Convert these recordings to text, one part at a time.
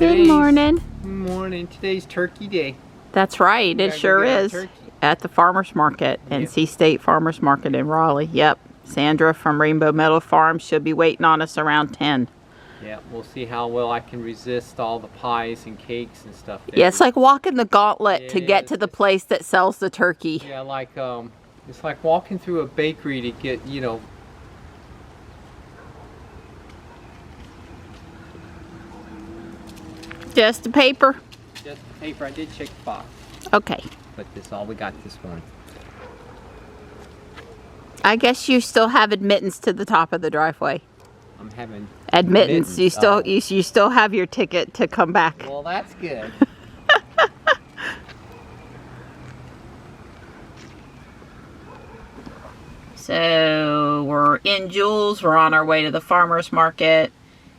Good morning. Today's Turkey Day. That's right. It sure is. At the farmers market, NC State Farmers Market in Raleigh. Yep. Sandra from Rainbow Meadow Farm should be waiting on us around 10. Yeah, we'll see how well I can resist all the pies and cakes and stuff. Yeah, it's like walking the gauntlet to get to the place that sells the turkey. Yeah, like it's like walking through a bakery to get, you know. Just the paper? Just the paper. I did check the box. Okay. But that's all we got this morning. I guess you still have admittance to the top of the driveway. I'm having admittance. You still you still have your ticket to come back. Well, that's good. So we're in Jules. We're on our way to the farmers market.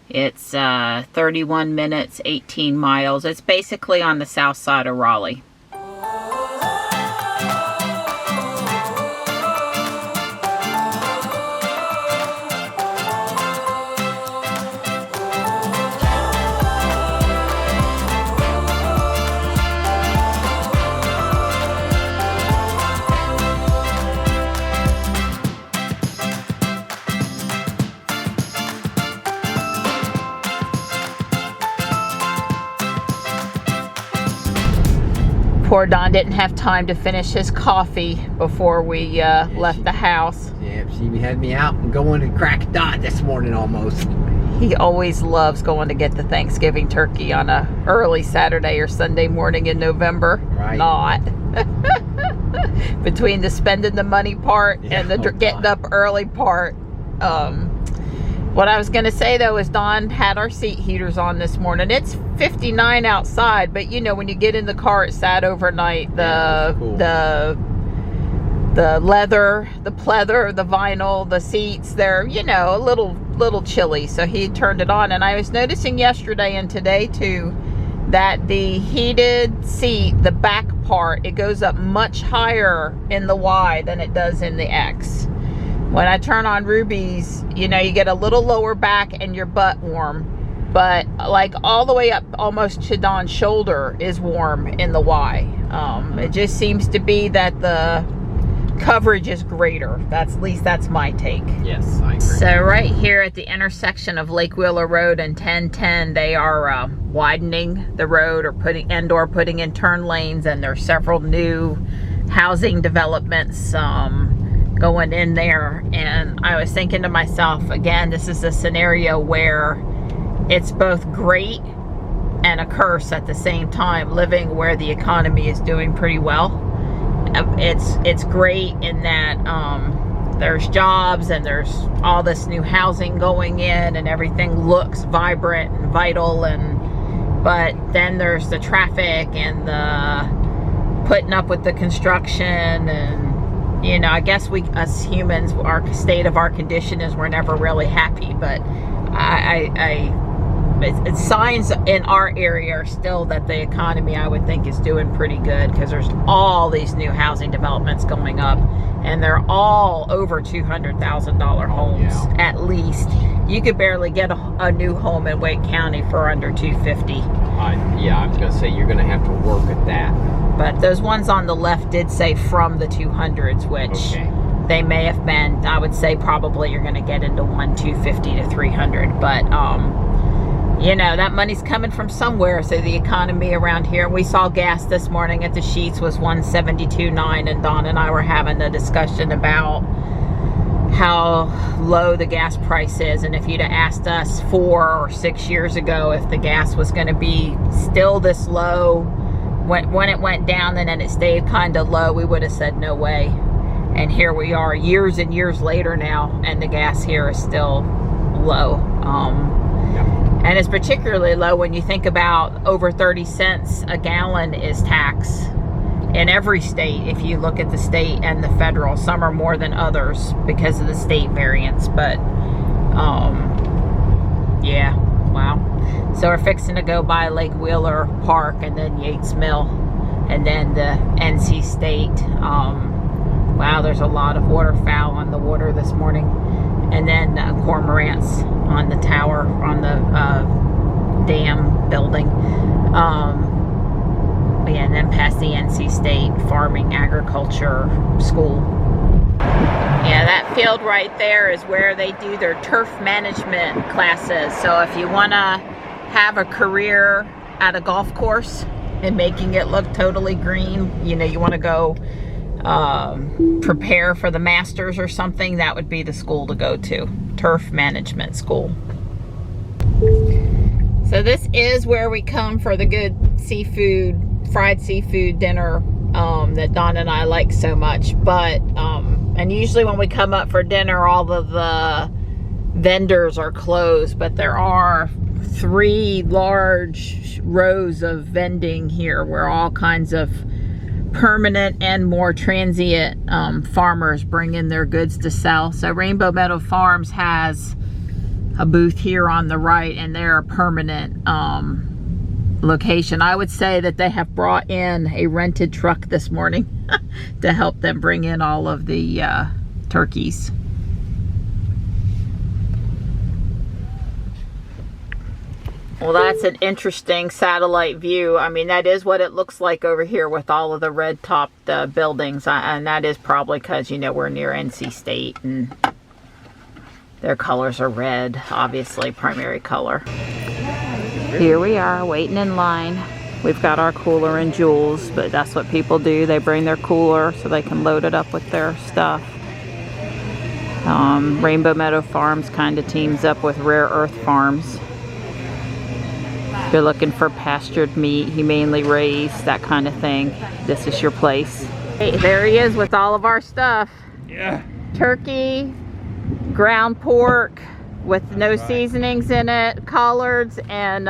It's 31 minutes, 18 miles. It's basically on the south side of Raleigh. Poor Don didn't have time to finish his coffee before we left the house. Yeah, she had me out and going to crack a dot this morning almost. He always loves going to get the Thanksgiving turkey on a early Saturday or Sunday morning in November. Right. Not. Between the spending the money part and the getting up early part. What I was going to say, though, is Dawn had our seat heaters on this morning. It's 59 outside, but, you know, when you get in the car, it sat overnight. The leather, the pleather, the vinyl, the seats, they're, you know, a little chilly. So he turned it on. And I was noticing yesterday and today, too, that the heated seat, the back part, it goes up much higher in the Y than it does in the X. When I turn on Ruby's, you know, you get a little lower back and your butt warm. But like all the way up almost to Dawn's shoulder is warm in the Y. It just seems to be that the coverage is greater. At least that's my take. Yes, I agree. So right here at the intersection of Lake Wheeler Road and 1010, they are widening the road or putting in turn lanes, and there's several new housing developments going in there. And I was thinking to myself, again, this is a scenario where it's both great and a curse at the same time, living where the economy is doing pretty well. It's great in that there's jobs and there's all this new housing going in and everything looks vibrant and vital, but then there's the traffic and the putting up with the construction. And you know, I guess we, us humans, our state of our condition is we're never really happy, but it's signs in our area are still that the economy, I would think, is doing pretty good, because there's all these new housing developments going up, and they're all over $200,000 homes at least. You could barely get a new home in Wake County for under $250,000. Yeah, I was going to say you're going to have to work at that. But those ones on the left did say from the 200s, which they may have been. I would say probably you're going to get into $250,000 to $300,000. But, you know, that money's coming from somewhere. So the economy around here, we saw gas this morning at the Sheets was $172.9, and Dawn and I were having a discussion about how low the gas price is. And if you'd have asked us 4 or 6 years ago if the gas was going to be still this low, when it went down and then it stayed kind of low, we would have said no way. And here we are years and years later now, and the gas here is still low. And it's particularly low when you think about over 30 cents a gallon is tax in every state. If you look at the state and the federal, some are more than others because of the state variance. But yeah, wow. So we're fixing to go by Lake Wheeler Park and then Yates Mill and then the NC State. Wow, there's a lot of waterfowl on the water this morning. And then cormorants on the tower, on the dam building. Yeah, and then past the NC State Farming Agriculture School. Yeah, that field right there is where they do their turf management classes. So if you want to have a career at a golf course and making it look totally green, you know, you want to go prepare for the Masters or something, that would be the school to go to. Turf Management School. So this is where we come for the good seafood, fried seafood dinner that Don and I like so much. But and usually when we come up for dinner, all of the vendors are closed, but there are 3 large rows of vending here where all kinds of permanent and more transient farmers bring in their goods to sell. So Rainbow Meadow Farms has a booth here on the right, and they're a permanent location. I would say that they have brought in a rented truck this morning to help them bring in all of the turkeys. Well, that's an interesting satellite view. I mean, that is what it looks like over here with all of the red topped buildings, and that is probably because, you know, we're near NC State and their colors are red, obviously primary color. Here we are waiting in line. We've got our cooler and Jules, but that's what people do. They bring their cooler so they can load it up with their stuff. Rainbow Meadow Farms kind of teams up with Rare Earth Farms. If you're looking for pastured meat, humanely raised, that kind of thing, this is your place. Hey, there he is with all of our stuff. Yeah. Turkey, ground pork with no seasonings in it, collards, and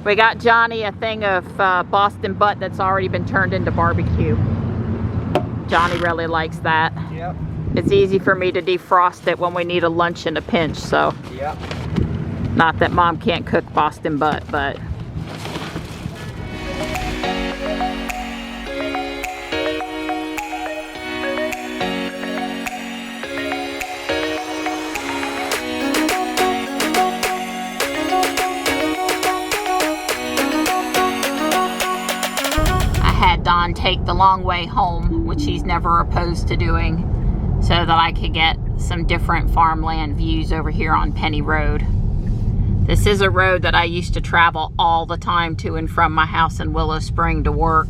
we got Johnny a thing of Boston butt that's already been turned into barbecue. Johnny really likes that. Yep. It's easy for me to defrost it when we need a lunch in a pinch, so. Yep. Not that Mom can't cook Boston butt, but. Don take the long way home, which he's never opposed to doing, so that I could get some different farmland views over here on Penny Road. This is a road that I used to travel all the time to and from my house in Willow Spring to work.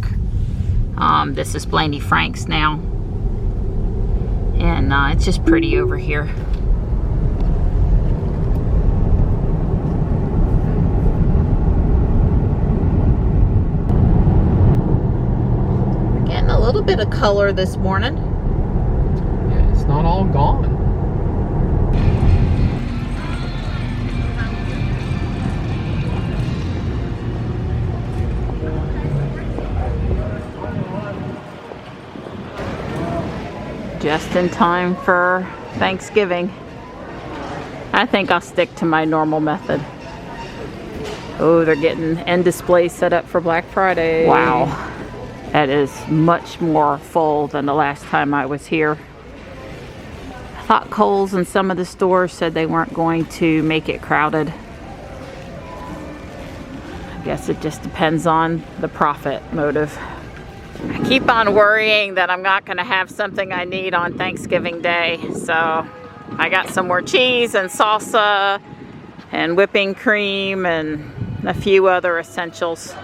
This is Blaney Franks now, and it's just pretty over here. A little bit of color this morning. Yeah, it's not all gone. Just in time for Thanksgiving. I think I'll stick to my normal method. Oh, they're getting end displays set up for Black Friday. Wow. That is much more full than the last time I was here. I thought Kohl's and some of the stores said they weren't going to make it crowded. I guess it just depends on the profit motive. I keep on worrying that I'm not going to have something I need on Thanksgiving Day. So I got some more cheese and salsa and whipping cream and a few other essentials.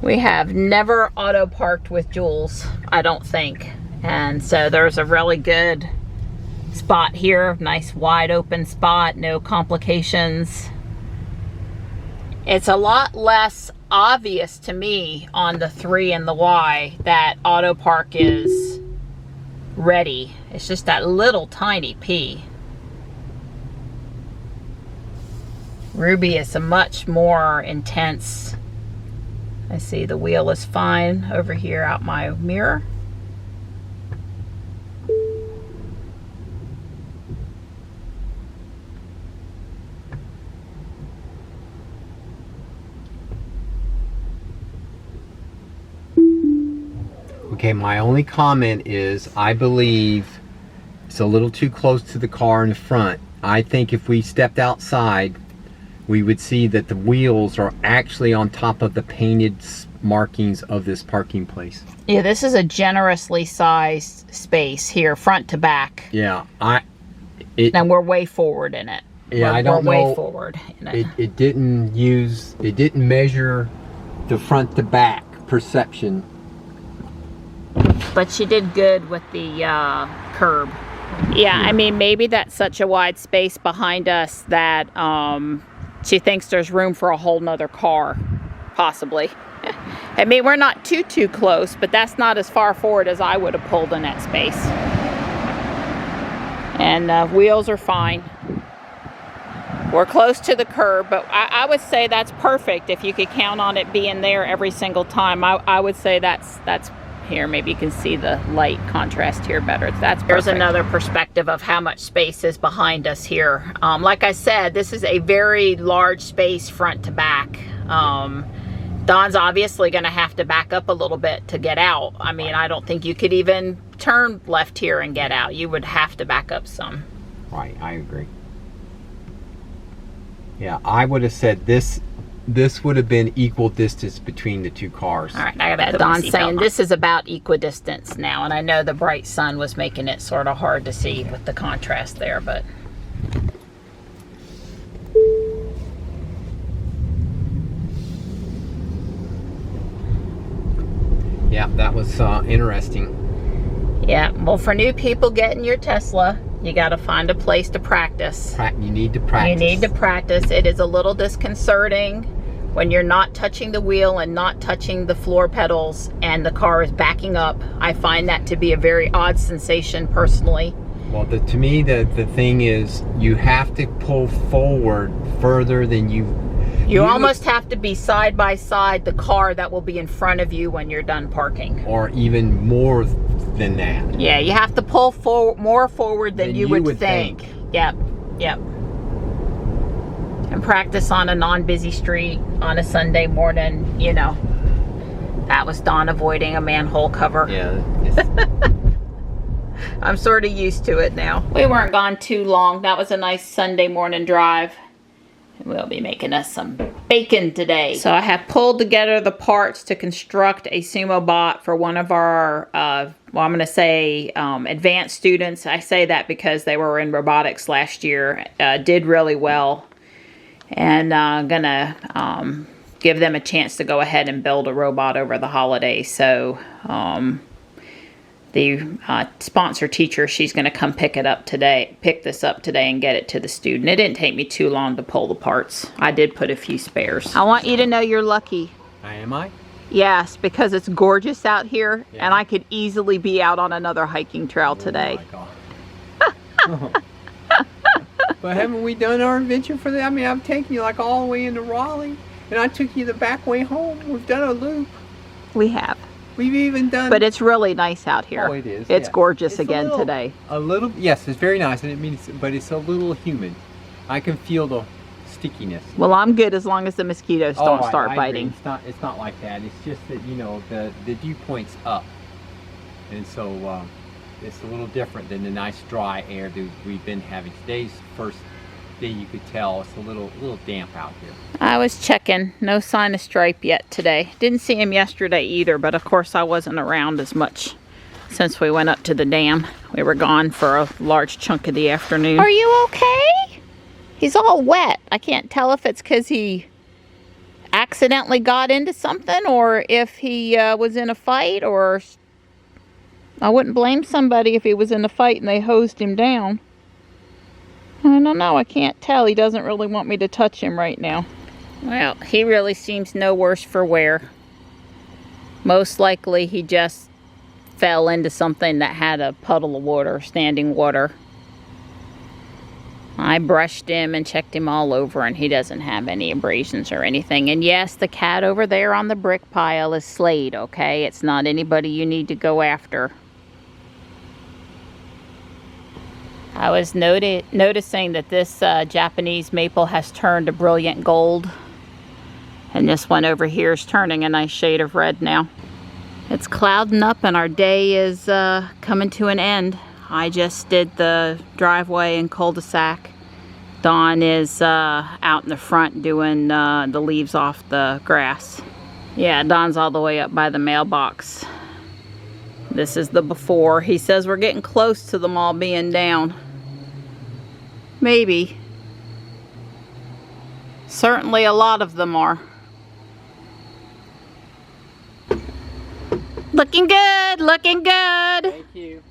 We have never auto parked with Jules, I don't think. And so there's a really good spot here, nice wide open spot, no complications. It's a lot less obvious to me on the 3 and the Y that Autopark is ready. It's just that little tiny P. Ruby is a much more intense. I see the wheel is fine over here out my mirror. Okay, my only comment is I believe it's a little too close to the car in the front. I think if we stepped outside, we would see that the wheels are actually on top of the painted markings of this parking place. Yeah, this is a generously sized space here, front to back. Yeah, and we're way forward in it. Yeah, I don't know. Way forward in it. It didn't measure the front to back perception. But she did good with the curb. Yeah, I mean, maybe that's such a wide space behind us that she thinks there's room for a whole nother car, possibly. I mean, we're not too close, but that's not as far forward as I would have pulled in that space. And wheels are fine. We're close to the curb, but I would say that's perfect if you could count on it being there every single time. I would say that's here. Maybe you can see the light contrast here better. That's perfect. There's another perspective of how much space is behind us here. Like I said, this is a very large space front to back. Don's obviously going to have to back up a little bit to get out. I mean, I don't think you could even turn left here and get out. You would have to back up some. Right, I agree. Yeah, I would have said this would have been equal distance between the two cars. All right, I got Don's saying this is about equidistance now, and I know the bright sun was making it sort of hard to see with the contrast there, but. Yeah, that was interesting. Yeah, well, for new people getting your Tesla, you got to find a place to practice. You need to practice. You need to practice. It is a little disconcerting when you're not touching the wheel and not touching the floor pedals and the car is backing up. I find that to be a very odd sensation personally. Well, to me, the thing is you have to pull forward further than you almost have to be side by side the car that will be in front of you when you're done parking. Or even more than that. Yeah, you have to pull more forward than you would think. Yep. And practice on a non-busy street on a Sunday morning, you know. That was Dawn avoiding a manhole cover. Yeah. I'm sort of used to it now. We weren't gone too long. That was a nice Sunday morning drive. We'll be making us some bacon today. So I have pulled together the parts to construct a sumo bot for one of our, well, I'm going to say advanced students. I say that because they were in robotics last year, did really well. And I'm going to give them a chance to go ahead and build a robot over the holidays. So the sponsor teacher, she's going to come pick this up today and get it to the student. It didn't take me too long to pull the parts. I did put a few spares. I want you to know you're lucky. Am I? Yes, because it's gorgeous out here, and I could easily be out on another hiking trail today. Oh my God. But haven't we done our adventure for that? I mean, I've taken you like all the way into Raleigh, and I took you the back way home. We've done a loop. We have. We've even done... But it's really nice out here. Oh, it is. It's gorgeous again today. Yes, it's very nice, and but it's a little humid. I can feel the stickiness. Well, I'm good as long as the mosquitoes don't start biting. It's not like that. It's just that, you know, the dew point's up, and so it's a little different than the nice dry air that we've been having. Today's first day, you could tell it's a little damp out here. I was checking. No sign of Stripe yet today. Didn't see him yesterday either, but of course I wasn't around as much since we went up to the dam. We were gone for a large chunk of the afternoon. Are you okay? He's all wet. I can't tell if it's because he accidentally got into something or if he was in a fight, or I wouldn't blame somebody if he was in a fight and they hosed him down. I don't know. I can't tell. He doesn't really want me to touch him right now. Well, he really seems no worse for wear. Most likely he just fell into something that had a puddle of water, standing water. I brushed him and checked him all over, and he doesn't have any abrasions or anything. And yes, the cat over there on the brick pile is Slade, okay? It's not anybody you need to go after. I was noticing that this Japanese maple has turned a brilliant gold. And this one over here is turning a nice shade of red now. It's clouding up and our day is coming to an end. I just did the driveway and cul-de-sac. Don is out in the front doing the leaves off the grass. Yeah, Don's all the way up by the mailbox. This is the before. He says we're getting close to them all being down. Maybe. Certainly a lot of them are. Looking good, looking good. Thank you.